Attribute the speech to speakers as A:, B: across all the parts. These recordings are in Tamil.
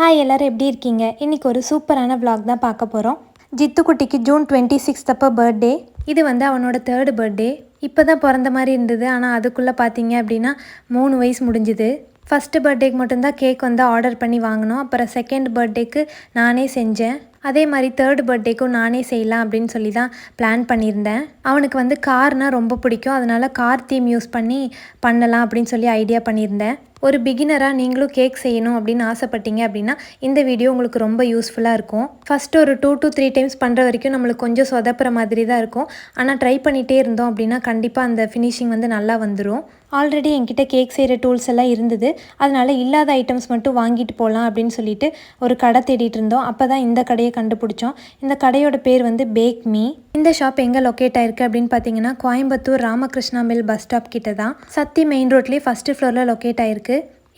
A: ஹாய் எல்லோரும் எப்படி இருக்கீங்க? இன்றைக்கி ஒரு சூப்பரான vlog தான் பார்க்க போகிறோம். ஜித்து குட்டிக்கு ஜூன் 26 அப்போ பர்த்டே. இது வந்து அவனோட 3rd பர்த்டே. இப்போ தான் பிறந்த மாதிரி இருந்தது. ஆனால் அதுக்குள்ளே பார்த்தீங்க அப்படின்னா 3 வயசு முடிஞ்சுது. ஃபஸ்ட்டு பர்த்டேக்கு மட்டும்தான் கேக் வந்து ஆர்டர் பண்ணி வாங்கினோம். அப்புறம் 2nd பர்த்டேக்கு நானே செஞ்சேன். அதே மாதிரி 3rd பர்த்டேக்கும் நானே செய்யலாம் அப்படின்னு சொல்லி தான் பிளான் பண்ணியிருந்தேன். அவனுக்கு வந்து கார்னால் ரொம்ப பிடிக்கும். அதனால் கார் தீம் யூஸ் பண்ணலாம் அப்படின்னு சொல்லி ஐடியா பண்ணியிருந்தேன். ஒரு பிகினராக நீங்களும் கேக் செய்யணும் அப்படின்னு ஆசைப்பட்டீங்க அப்படின்னா இந்த வீடியோ உங்களுக்கு ரொம்ப யூஸ்ஃபுல்லாக இருக்கும். ஃபஸ்ட்டு ஒரு 2 to 3 டைம்ஸ் பண்ணுற வரைக்கும் நம்மளுக்கு கொஞ்சம் சொதப்புற மாதிரி தான் இருக்கும். ஆனால் ட்ரை பண்ணிகிட்டே இருந்தோம் அப்படின்னா கண்டிப்பாக அந்த ஃபினிஷிங் வந்து நல்லா வந்துடும். ஆல்ரெடி என்கிட்ட கேக் செய்கிற டூல்ஸ் எல்லாம் இருந்தது. அதனால் இல்லாத ஐட்டம்ஸ் மட்டும் வாங்கிட்டு போகலாம் அப்படின்னு சொல்லிட்டு ஒரு கடை தேடிட்டு இருந்தோம். அப்போ தான் இந்த கடையை கண்டுபிடிச்சோம். இந்த கடையோட பேர் வந்து பேக் மீ. இந்த ஷாப் எங்கே லொக்கேட் ஆயிருக்கு அப்படின்னு பார்த்தீங்கன்னா Coimbatore Ramakrishna mill bus stop கிட்ட தான். சத்தி மெயின் ரோட்லேயே ஃபஸ்ட்டு ஃப்ளோரில் லொக்கேட் ஆயிருக்கு.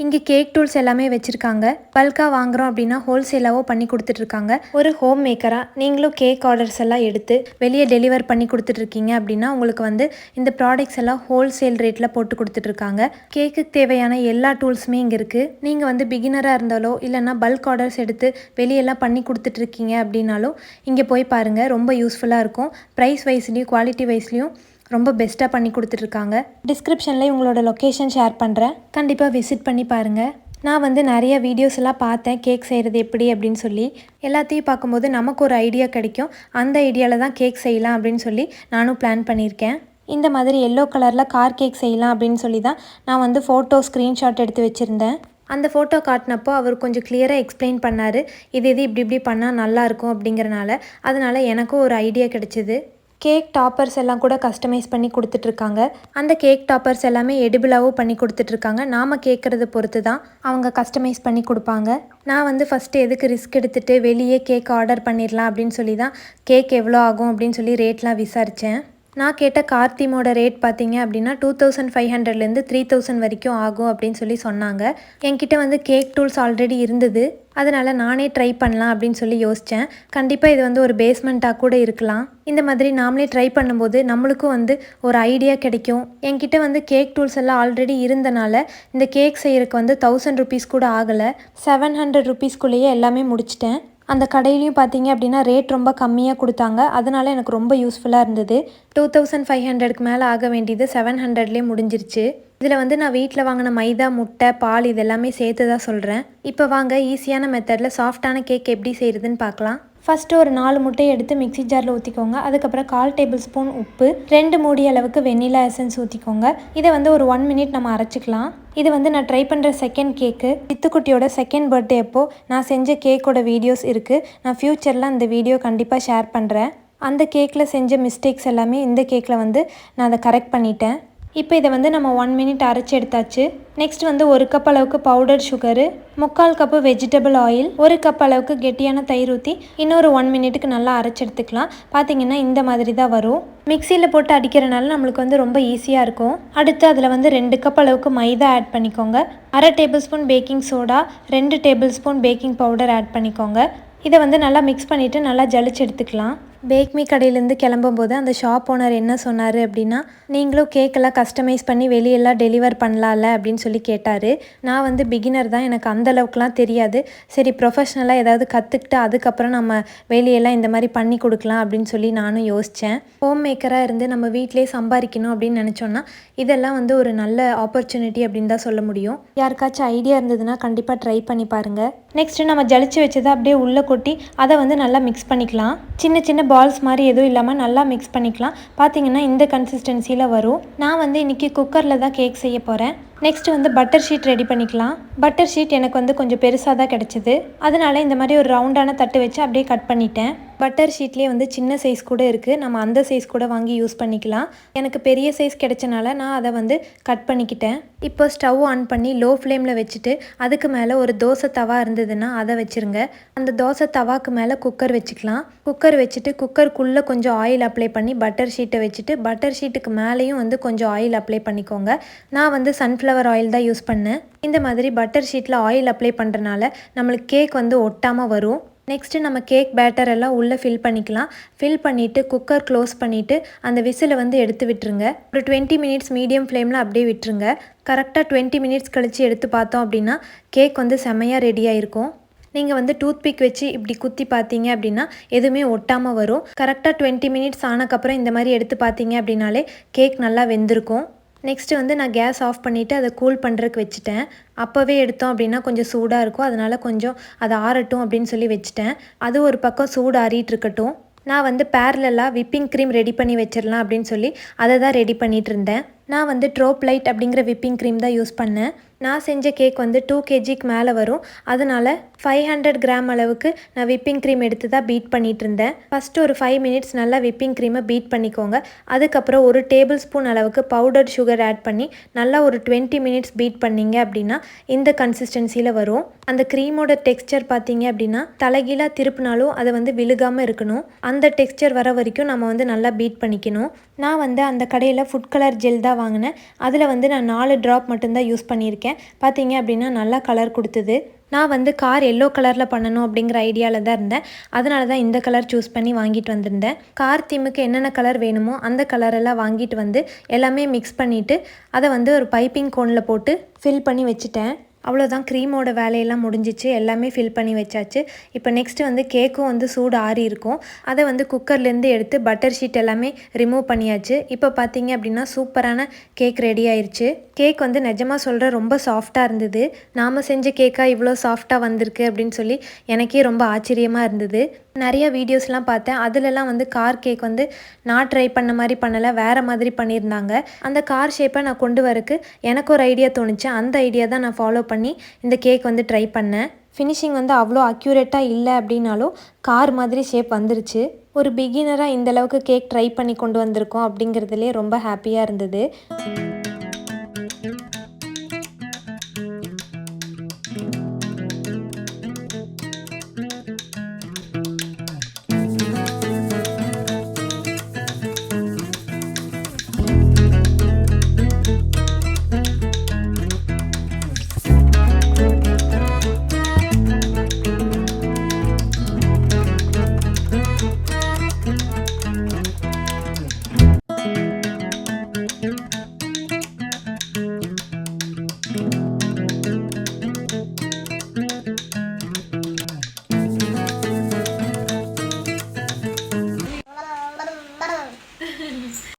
A: இங்கே கேக் டூல்ஸ் எல்லாமே வச்சுருக்காங்க. பல்காக வாங்குகிறோம் அப்படின்னா ஹோல்சேலாகவும் பண்ணி கொடுத்துட்ருக்காங்க. ஒரு ஹோம் மேக்கராக நீங்களும் கேக் ஆர்டர்ஸ் எல்லாம் எடுத்து வெளியே டெலிவர் பண்ணி கொடுத்துட்ருக்கீங்க அப்படின்னா உங்களுக்கு வந்து இந்த ப்ராடக்ட்ஸ் எல்லாம் ஹோல்சேல் ரேட்டில் போட்டு கொடுத்துட்ருக்காங்க. கேக்குக்கு தேவையான எல்லா டூல்ஸுமே இங்கே இருக்குது. நீங்கள் வந்து பிகினராக இருந்தாலோ இல்லைன்னா பல்க் ஆர்டர்ஸ் எடுத்து வெளியெல்லாம் பண்ணி கொடுத்துட்ருக்கீங்க அப்படின்னாலும் இங்கே போய் பாருங்கள். ரொம்ப யூஸ்ஃபுல்லாக இருக்கும். ப்ரைஸ் வைஸ்லேயும் குவாலிட்டி வைஸ்லேயும் ரொம்ப பெஸ்ட்டாக பண்ணி கொடுத்துட்ருக்காங்க. டிஸ்கிரிப்ஷனில் உங்களோட லொக்கேஷன் ஷேர் பண்ணுறேன். கண்டிப்பாக விசிட் பண்ணி பாருங்கள். நான் வந்து நிறைய வீடியோஸ் எல்லாம் பார்த்தேன் கேக் செய்கிறது எப்படி அப்படின்னு சொல்லி. எல்லாத்தையும் பார்க்கும்போது நமக்கு ஒரு ஐடியா கிடைக்கும். அந்த ஐடியாவில் தான் கேக் செய்யலாம் அப்படின்னு சொல்லி நானும் பிளான் பண்ணியிருக்கேன். இந்த மாதிரி எல்லோ கலரில் கார் கேக் செய்யலாம் அப்படின்னு சொல்லி தான் நான் வந்து ஃபோட்டோ ஸ்க்ரீன்ஷாட் எடுத்து வச்சுருந்தேன். அந்த ஃபோட்டோ காட்டினப்போ அவர் கொஞ்சம் கிளியராக எக்ஸ்பிளைன் பண்ணார். இது இப்படி பண்ணால் நல்லாயிருக்கும் அப்படிங்கிறனால. அதனால் எனக்கும் ஒரு ஐடியா கிடச்சிது. கேக் டாப்பர்ஸ் எல்லாம் கூட கஸ்டமைஸ் பண்ணி கொடுத்துட்ருக்காங்க. அந்த கேக் டாப்பர்ஸ் எல்லாமே எடிபிளாகவும் பண்ணி கொடுத்துட்ருக்காங்க. நாம் கேட்குறத பொறுத்து தான் அவங்க கஸ்டமைஸ் பண்ணி கொடுப்பாங்க. நான் வந்து ஃபஸ்ட்டு எதுக்கு ரிஸ்க் எடுத்துகிட்டு வெளியே கேக் ஆர்டர் பண்ணிடலாம் அப்படின்னு சொல்லி தான் கேக் எவ்வளோ ஆகும் அப்படின்னு சொல்லி ரேட்லாம் விசாரித்தேன். நான் கேட்ட கார் தீமோட ரேட் பார்த்தீங்க அப்படின்னா 2500லேருந்து 3000 வரைக்கும் ஆகும் அப்படின்னு சொல்லி சொன்னாங்க. என்கிட்ட வந்து கேக் டூல்ஸ் ஆல்ரெடி இருந்தது. அதனால் நானே ட்ரை பண்ணலாம் அப்படின்னு சொல்லி யோசித்தேன். கண்டிப்பாக இது வந்து ஒரு பேஸ்மெண்ட்டாக கூட இருக்கலாம். இந்த மாதிரி நாமளே ட்ரை பண்ணும்போது நம்மளுக்கும் வந்து ஒரு ஐடியா கிடைக்கும். என்கிட்ட வந்து கேக் டூல்ஸ் எல்லாம் ஆல்ரெடி இருந்தனால இந்த கேக் செய்கிறதுக்கு வந்து 1000 ருபீஸ் கூட ஆகலை. 700 ருபீஸ்க்குள்ளேயே எல்லாமே முடிச்சிட்டேன். அந்த கடையிலையும் பார்த்தீங்க அப்படின்னா ரேட் ரொம்ப கம்மியாக கொடுத்தாங்க. அதனால் எனக்கு ரொம்ப யூஸ்ஃபுல்லாக இருந்தது. 2500க்கு மேலே ஆக வேண்டியது 700லேயே முடிஞ்சிருச்சு. இதில் வந்து நான் வீட்டில் வாங்கின மைதா, முட்டை, பால் இதெல்லாமே சேர்த்து தான் சொல்கிறேன். இப்போ வாங்க ஈஸியான மெத்தடில் சாஃப்டான கேக் எப்படி செய்கிறதுன்னு பார்க்கலாம். ஃபஸ்ட்டு ஒரு 4 முட்டையை எடுத்து மிக்ஸி ஜாரில் ஊற்றிக்கோங்க. அதுக்கப்புறம் 1/4 டேபிள் ஸ்பூன் உப்பு, 2 மூடி அளவுக்கு வெண்ணிலா எசன்ஸ் ஊற்றிக்கோங்க. இதை வந்து ஒரு 1 மினிட் நம்ம அரைச்சிக்கலாம். இது வந்து நான் ட்ரை பண்ணுற 2nd கேக்கு. ஜித்துக்குட்டியோட 2nd பர்த்டே அப்போ நான் செஞ்ச கேக்கோட வீடியோஸ் இருக்குது. நான் ஃப்யூச்சரில் அந்த வீடியோ கண்டிப்பாக ஷேர் பண்ணுறேன். அந்த கேக்கில் செஞ்ச மிஸ்டேக்ஸ் எல்லாமே இந்த கேக்கில் வந்து நான் அதை கரெக்ட் பண்ணிட்டேன். இப்போ இதை வந்து நம்ம 1 மினிட் அரைச்சி எடுத்தாச்சு. நெக்ஸ்ட் வந்து 1 கப் அளவுக்கு powder sugar, 3/4 cup vegetable oil, 1 cup அளவுக்கு கெட்டியான தயிர் ஊற்றி இன்னொரு 1 மினிட்டுக்கு நல்லா அரைச்சி எடுத்துக்கலாம். பார்த்தீங்கன்னா இந்த மாதிரி தான் வரும். மிக்சியில் போட்டு அடிக்கிறனால நம்மளுக்கு வந்து ரொம்ப ஈஸியாக இருக்கும். அடுத்து அதில் வந்து 2 கப் அளவுக்கு மைதா ஆட் பண்ணிக்கோங்க. 1/2 tablespoon baking soda, 2 tablespoon baking powder add பண்ணிக்கோங்க. இதை வந்து நல்லா மிக்ஸ் பண்ணிவிட்டு நல்லா ஜலிச்சு எடுத்துக்கலாம். பேக்மீ கடையிலேருந்து கிளம்பும்போது அந்த ஷாப் ஓனர் என்ன சொன்னார் அப்படின்னா, நீங்களும் கேக்கெல்லாம் கஸ்டமைஸ் பண்ணி வெளியெல்லாம் டெலிவர் பண்ணலாம்ல அப்படின்னு சொல்லி கேட்டார். நான் வந்து பிகினர் தான், எனக்கு அந்தளவுக்குலாம் தெரியாது. சரி ப்ரொஃபஷ்னலாக ஏதாவது கற்றுக்கிட்டு அதுக்கப்புறம் நம்ம வெளியெல்லாம் இந்த மாதிரி பண்ணி கொடுக்கலாம் அப்படின்னு சொல்லி நானும் யோசித்தேன். ஹோம் மேக்கராக இருந்து நம்ம வீட்டிலே சம்பாதிக்கணும் அப்படின்னு நினச்சோன்னா இதெல்லாம் வந்து ஒரு நல்ல ஆப்பர்ச்சுனிட்டி அப்படின்னு தான் சொல்ல முடியும். யாருக்காச்சும் ஐடியா இருந்ததுன்னா கண்டிப்பாக ட்ரை பண்ணி பாருங்கள். நெக்ஸ்ட்டு நம்ம ஜலிச்சு வச்சதை அப்படியே உள்ளே கொட்டி அதை வந்து நல்லா மிக்ஸ் பண்ணிக்கலாம். சின்ன சின்ன பால்ஸ் மாதிரி எதுவும் இல்லாமல் நல்லா மிக்ஸ் பண்ணிக்கலாம். பார்த்தீங்கன்னா இந்த கன்சிஸ்டன்சியில் வரும். நான் வந்து இன்றைக்கி குக்கரில் தான் கேக் செய்ய போகிறேன். நெக்ஸ்ட்டு வந்து பட்டர் ஷீட் ரெடி பண்ணிக்கலாம். பட்டர் ஷீட் எனக்கு வந்து கொஞ்சம் பெருசாக தான் கிடச்சிது. அதனால் இந்த மாதிரி ஒரு ரவுண்டான தட்டு வச்சு அப்படியே கட் பண்ணிட்டேன். பட்டர் ஷீட்லேயே வந்து சின்ன சைஸ் கூட இருக்குது. நம்ம அந்த சைஸ் கூட வாங்கி யூஸ் பண்ணிக்கலாம். எனக்கு பெரிய சைஸ் கிடைச்சனால நான் அதை வந்து கட் பண்ணிக்கிட்டேன். இப்போ ஸ்டவ் ஆன் பண்ணி லோ ஃப்ளேமில் வச்சுட்டு அதுக்கு மேலே ஒரு தோசை தவா இருந்ததுன்னா அதை வச்சுருங்க. அந்த தோசை தவாக்கு மேலே குக்கர் வச்சுக்கலாம். குக்கர் வச்சுட்டு குக்கருக்குள்ளே கொஞ்சம் ஆயில் அப்ளை பண்ணி பட்டர் ஷீட்டை வச்சுட்டு பட்டர் ஷீட்டுக்கு மேலேயும் வந்து கொஞ்சம் ஆயில் அப்ளை பண்ணிக்கோங்க. நான் வந்து சன்ஃப்ளவர் ஆயில் தான் யூஸ் பண்ணேன். இந்த மாதிரி பட்டர் ஷீட்டில் ஆயில் அப்ளை பண்ணுறனால நம்மளுக்கு கேக் வந்து ஒட்டாமல் வரும். நெக்ஸ்ட்டு நம்ம கேக் பேட்டர் எல்லாம் உள்ளே ஃபில் பண்ணிக்கலாம். ஃபில் பண்ணிவிட்டு குக்கர் க்ளோஸ் பண்ணிவிட்டு அந்த விசிலை வந்து எடுத்து விட்டுருங்க. ஒரு 20 மினிட்ஸ் மீடியம் ஃப்ளேமில் அப்படியே விட்டுருங்க. கரெக்டாக 20 மினிட்ஸ் கழித்து எடுத்து பார்த்தோம் அப்படின்னா கேக் வந்து செம்மையாக ரெடியாக இருக்கும். நீங்கள் வந்து டூத் பிக் வச்சு இப்படி குத்தி பார்த்தீங்க அப்படின்னா எதுவுமே ஒட்டாமல் வரும். கரெக்டாக 20 மினிட்ஸ் ஆனக்கப்புறம் இந்த மாதிரி எடுத்து பார்த்தீங்க அப்படின்னாலே கேக் நல்லா வெந்திருக்கும். நெக்ஸ்ட்டு வந்து நான் கேஸ் ஆஃப் பண்ணிவிட்டு அதை கூல் பண்ணுறதுக்கு வச்சுட்டேன். அப்போவே எடுத்தோம் அப்படின்னா கொஞ்சம் சூடாக இருக்கும், அதனால் கொஞ்சம் அதை ஆறட்டும் அப்படின்னு சொல்லி வச்சுட்டேன். அது ஒரு பக்கம் சூடு ஆறிட்டு இருக்கட்டும். நான் வந்து பேரலாக விப்பிங் க்ரீம் ரெடி பண்ணி வச்சிடலாம் அப்படின்னு சொல்லி அதை தான் ரெடி பண்ணிகிட்டு இருந்தேன். நான் வந்து ட்ரோப் லைட் அப்படிங்கிற விப்பிங் க்ரீம் தான் யூஸ் பண்ணேன். நான் செஞ்ச கேக் வந்து 2 kgக்கு மேலே வரும். அதனால் 500 கிராம் அளவுக்கு நான் விப்பிங் க்ரீம் எடுத்து தான் பீட் பண்ணிகிட்டு இருந்தேன். ஃபஸ்ட்டு ஒரு 5 மினிட்ஸ் நல்லா விப்பிங் க்ரீமை பீட் பண்ணிக்கோங்க. அதுக்கப்புறம் ஒரு டேபிள் ஸ்பூன் அளவுக்கு பவுடர் சுகர் ஆட் பண்ணி நல்லா ஒரு 20 மினிட்ஸ் பீட் பண்ணிங்க அப்படின்னா இந்த கன்சிஸ்டன்சியில் வரும். அந்த க்ரீமோட டெக்ஸ்சர் பார்த்தீங்க அப்படின்னா தலைகீழாக திருப்பினாலும் அதை வந்து விழுகாமல் இருக்கணும். அந்த டெக்ஸ்சர் வர வரைக்கும் நம்ம வந்து நல்லா பீட் பண்ணிக்கணும். நான் வந்து அந்த கடையில் ஃபுட் கலர் ஜெல் தான் வாங்கினேன். அதில் வந்து நான் 4 ட்ராப் மட்டும்தான் யூஸ் பண்ணியிருக்கேன். பார்த்தீங்க அப்படின்னா நல்லா கலர் கொடுத்தது. நான் வந்து கார் எல்லோ கலரில் பண்ணணும் அப்படிங்கிற ஐடியாவில் தான் இருந்தேன். அதனால தான் இந்த கலர் சூஸ் பண்ணி வாங்கிட்டு வந்திருந்தேன். கார் தீமுக்கு என்னென்ன கலர் வேணுமோ அந்த கலரெல்லாம் வாங்கிட்டு வந்து எல்லாமே மிக்ஸ் பண்ணிவிட்டு அதை வந்து ஒரு பைப்பிங் கோனில் போட்டு ஃபில் பண்ணி வச்சுட்டேன். அவ்வளோதான், க்ரீமோட வேலையெல்லாம் முடிஞ்சிச்சு. எல்லாமே ஃபில் பண்ணி வச்சாச்சு. இப்போ நெக்ஸ்ட்டு வந்து கேக்கும் வந்து சூடு ஆறி இருக்கும். அதை வந்து குக்கர்லேருந்து எடுத்து பட்டர் ஷீட் எல்லாமே ரிமூவ் பண்ணியாச்சு. இப்போ பார்த்தீங்க அப்படின்னா சூப்பரான கேக் ரெடி ஆயிடுச்சு. கேக் வந்து நிஜமாக சொல்கிறேன் ரொம்ப சாஃப்டாக இருந்தது. நாம் செஞ்ச கேக்காக இவ்வளோ சாஃப்டாக வந்திருக்கு அப்படின்னு சொல்லி எனக்கே ரொம்ப ஆச்சரியமாக இருந்தது. நிறைய வீடியோஸ்லாம் பார்த்தேன். அதிலெல்லாம் வந்து கார் கேக் வந்து நான் ட்ரை பண்ண மாதிரி பண்ணலை, வேறு மாதிரி பண்ணியிருந்தாங்க. அந்த கார் ஷேப்பை நான் கொண்டு வரக்கு எனக்கு ஒரு ஐடியா தோணுச்சு. அந்த ஐடியா தான் நான் ஃபாலோ பண்ணி இந்த கேக் வந்து ட்ரை பண்ணேன். ஃபினிஷிங் வந்து அவ்வளோ அக்யூரேட்டாக இல்லை அப்படின்னாலும் கார் மாதிரி ஷேப் வந்துருச்சு. ஒரு பிகினராக இந்தளவுக்கு கேக் ட்ரை பண்ணி கொண்டு வந்திருக்கோம் அப்படிங்கிறதுலே ரொம்ப ஹாப்பியாக இருந்தது.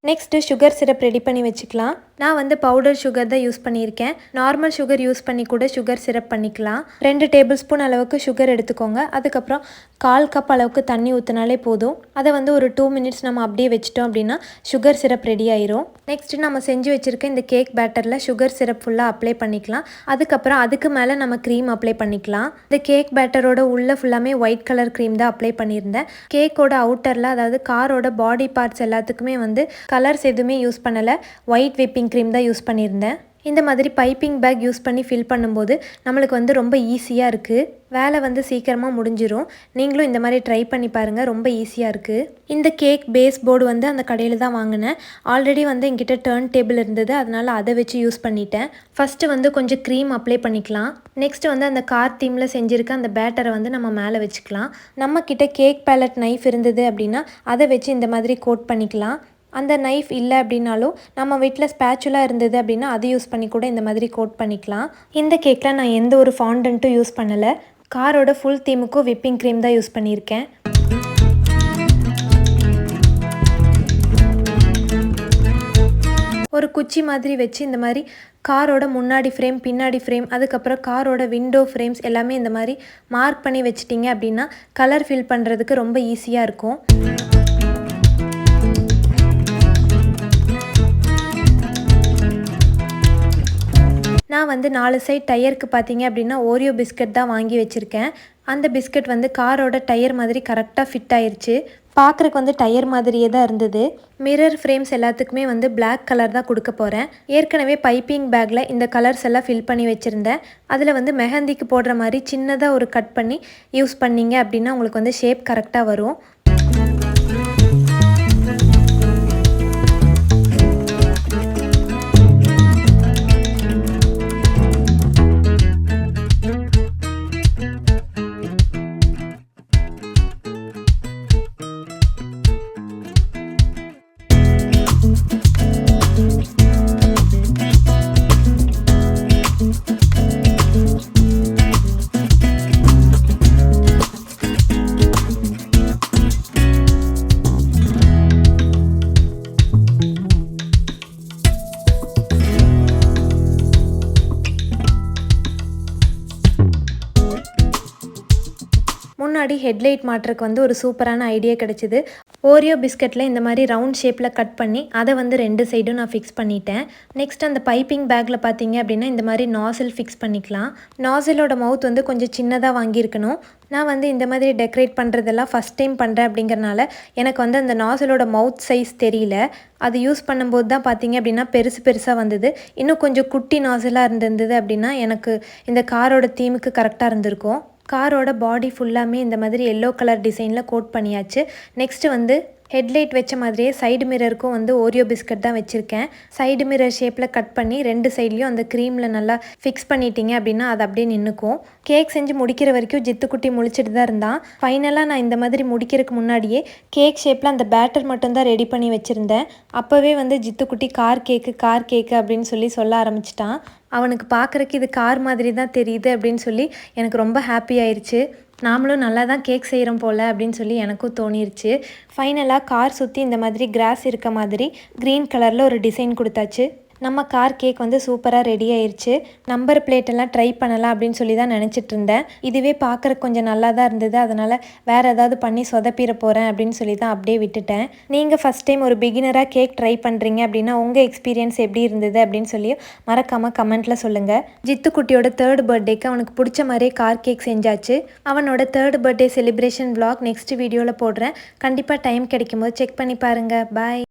A: நெக்ஸ்ட்டு சுகர் சிரப் ரெடி பண்ணி வச்சுக்கலாம். நான் வந்து பவுடர் சுகர் தான் யூஸ் பண்ணியிருக்கேன். நார்மல் சுகர் யூஸ் பண்ணி கூட சுகர் சிரப் பண்ணிக்கலாம். 2 டேபிள் ஸ்பூன் அளவுக்கு சுகர் எடுத்துக்கோங்க. அதுக்கப்புறம் 1/4 கப் அளவுக்கு தண்ணி ஊற்றினாலே போதும். அதை வந்து ஒரு 2 மினிட்ஸ் நம்ம அப்படியே வச்சிட்டோம் அப்படின்னா சுகர் சிரப் ரெடி ஆயிரும். நெக்ஸ்ட்டு நம்ம செஞ்சு வச்சுருக்க இந்த கேக் பேட்டரில் சுகர் சிரப் ஃபுல்லாக அப்ளை பண்ணிக்கலாம். அதுக்கப்புறம் அதுக்கு மேலே நம்ம க்ரீம் அப்ளை பண்ணிக்கலாம். இந்த கேக் பேட்டரோட உள்ள ஃபுல்லாமே ஒயிட் கலர் க்ரீம் தான் அப்ளை பண்ணியிருந்தேன். கேக்கோட அவுட்டரில், அதாவது காரோட பாடி பார்ட்ஸ் எல்லாத்துக்குமே வந்து கலர்ஸ் எதுவுமே யூஸ் பண்ணலை, ஒயிட் விப்பிங் க்ரீம் தான் யூஸ் பண்ணியிருந்தேன். இந்த மாதிரி பைப்பிங் பேக் யூஸ் பண்ணி ஃபில் பண்ணும்போது நம்மளுக்கு வந்து ரொம்ப ஈஸியாக இருக்குது. வேலை வந்து சீக்கிரமாக முடிஞ்சிடும். நீங்களும் இந்த மாதிரி ட்ரை பண்ணி பாருங்கள், ரொம்ப ஈஸியாக இருக்குது. இந்த கேக் பேஸ் போர்டு வந்து அந்த கடையில் தான் வாங்கினேன். ஆல்ரெடி வந்து என்கிட்ட டர்ன் டேபிள் இருந்தது, அதனால் அதை வச்சு யூஸ் பண்ணிட்டேன். ஃபஸ்ட்டு வந்து கொஞ்சம் க்ரீம் அப்ளை பண்ணிக்கலாம். நெக்ஸ்ட்டு வந்து அந்த கார் தீமில் செஞ்சுருக்க அந்த பேட்டரை வந்து நம்ம மேலே வச்சுக்கலாம். நம்மக்கிட்ட கேக் பேலட் நைஃப் இருந்தது அப்படின்னா அதை வச்சு இந்த மாதிரி கோட் பண்ணிக்கலாம். அந்த நைஃப் இல்லை அப்படின்னாலும் நம்ம வீட்டில் ஸ்பேச்சுலா இருந்தது அப்படின்னா அதை யூஸ் பண்ணி கூட இந்த மாதிரி கோட் பண்ணிக்கலாம். இந்த கேக்கில் நான் எந்த ஒரு ஃபாண்டன்ட்டும் யூஸ் பண்ணலை. காரோட ஃபுல் தீமுக்கும் விப்பிங் க்ரீம் தான் யூஸ் பண்ணியிருக்கேன். ஒரு குச்சி மாதிரி வச்சு இந்த மாதிரி காரோட முன்னாடி ஃப்ரேம், பின்னாடி ஃப்ரேம், அதுக்கப்புறம் காரோட விண்டோ ஃப்ரேம்ஸ் எல்லாமே இந்த மாதிரி மார்க் பண்ணி வச்சிட்டிங்க அப்படின்னா கலர் ஃபில் பண்ணுறதுக்கு ரொம்ப ஈஸியாக இருக்கும். நான் வந்து 4 சைட் டயருக்கு பார்த்தீங்க அப்படின்னா ஓரியோ பிஸ்கட் தான் வாங்கி வச்சுருக்கேன். அந்த பிஸ்கட் வந்து காரோட டயர் மாதிரி கரெக்டாக ஃபிட் ஆயிடுச்சு. பார்க்குறக்கு வந்து டயர் மாதிரியே தான் இருந்தது. மிரர் ஃப்ரேம்ஸ் எல்லாத்துக்குமே வந்து பிளாக் கலர் தான் கொடுக்க போகிறேன். ஏற்கனவே பைப்பிங் பேக்கில் இந்த கலர்ஸ் எல்லாம் ஃபில் பண்ணி வச்சுருந்தேன். அதில் வந்து மெஹந்திக்கு போடுற மாதிரி சின்னதாக ஒரு கட் பண்ணி யூஸ் பண்ணிங்க அப்படின்னா உங்களுக்கு வந்து ஷேப் கரெக்டாக வரும். முன்னாடி ஹெட்லைட் மாட்டுறதுக்கு வந்து ஒரு சூப்பரான ஐடியா கிடச்சிது. ஓரியோ பிஸ்கட்டில் இந்த மாதிரி ரவுண்ட் ஷேப்பில் கட் பண்ணி அதை வந்து 2 சைடும் நான் ஃபிக்ஸ் பண்ணிட்டேன். நெக்ஸ்ட் அந்த பைப்பிங் பேக்கில் பார்த்தீங்க அப்படின்னா இந்த மாதிரி நாசில் ஃபிக்ஸ் பண்ணிக்கலாம். நாசிலோட மவுத் வந்து கொஞ்சம் சின்னதாக வாங்கியிருக்கணும். நான் வந்து இந்த மாதிரி டெக்கரேட் பண்ணுறதெல்லாம் ஃபஸ்ட் டைம் பண்ணுறேன் அப்படிங்கிறனால எனக்கு வந்து அந்த நாசிலோட மவுத் சைஸ் தெரியல. அது யூஸ் பண்ணும்போது தான் பார்த்தீங்க அப்படின்னா பெருசாக வந்தது. இன்னும் கொஞ்சம் குட்டி நாசிலாக இருந்திருந்தது அப்படின்னா எனக்கு இந்த காரோட தீமுக்கு கரெக்டாக இருந்திருக்கும். காரோட பாடி ஃபுல்லாமே இந்த மாதிரி எல்லோ கலர் டிசைனில் கோட் பண்ணியாச்சு. நெக்ஸ்ட்டு வந்து ஹெட்லைட் வச்ச மாதிரியே சைடு மிரருக்கும் வந்து ஓரியோ பிஸ்கட் தான் வச்சுருக்கேன். சைடு மிரர் ஷேப்பில் கட் பண்ணி 2 சைட்லேயும் அந்த க்ரீமில் நல்லா ஃபிக்ஸ் பண்ணிட்டீங்க அப்படின்னா அது அப்படியே நின்றுக்கும். கேக் செஞ்சு முடிக்கிற வரைக்கும் ஜித்துக்குட்டி முழிச்சிட்டு தான் இருந்தான். ஃபைனலாக நான் இந்த மாதிரி முடிக்கிறதுக்கு முன்னாடியே கேக் ஷேப்பில் அந்த பேட்டர் மட்டும்தான் ரெடி பண்ணி வச்சுருந்தேன். அப்போவே வந்து ஜித்துக்குட்டி கார் கேக்கு அப்படின்னு சொல்ல ஆரம்பிச்சிட்டான். அவனுக்கு பார்க்குறக்கு இது கார் மாதிரி தான் தெரியுது அப்படின்னு சொல்லி எனக்கு ரொம்ப ஹாப்பி ஆயிடுச்சு. நாமளும் நல்லா தான் கேக் செய்கிறோம் போல் அப்படின்னு சொல்லி எனக்கும் தோணிருச்சு. ஃபைனலாக கார் சுற்றி இந்த மாதிரி கிராஸ் இருக்க மாதிரி க்ரீன் கலரில் ஒரு டிசைன் கொடுத்தாச்சு. நம்ம கார் கேக் வந்து சூப்பராக ரெடி ஆயிடுச்சு. நம்பர் பிளேட்டெல்லாம் ட்ரை பண்ணலாம் அப்படின்னு சொல்லி தான் நினச்சிட்டு இருந்தேன். இதுவே பார்க்குறக்கு கொஞ்சம் நல்லா தான் இருந்தது. அதனால் வேறு ஏதாவது பண்ணி சொதப்பிட போகிறேன் அப்படின்னு சொல்லி தான் அப்படியே விட்டுட்டேன். நீங்கள் ஃபஸ்ட் டைம் ஒரு பிகினராக கேக் ட்ரை பண்ணுறீங்க அப்படின்னா உங்கள் எக்ஸ்பீரியன்ஸ் எப்படி இருந்தது அப்படின்னு சொல்லி மறக்காமல் கமெண்ட்டில் சொல்லுங்கள். ஜித்துக்குட்டியோட 3rd பர்த்டேக்கு அவனுக்கு பிடிச்ச மாதிரியே கார் கேக் செஞ்சாச்சு. அவனோட 3rd birthday celebration vlog next வீடியோவில் போடுறேன். கண்டிப்பாக டைம் கிடைக்கும் போது செக் பண்ணி பாருங்கள். பாய்.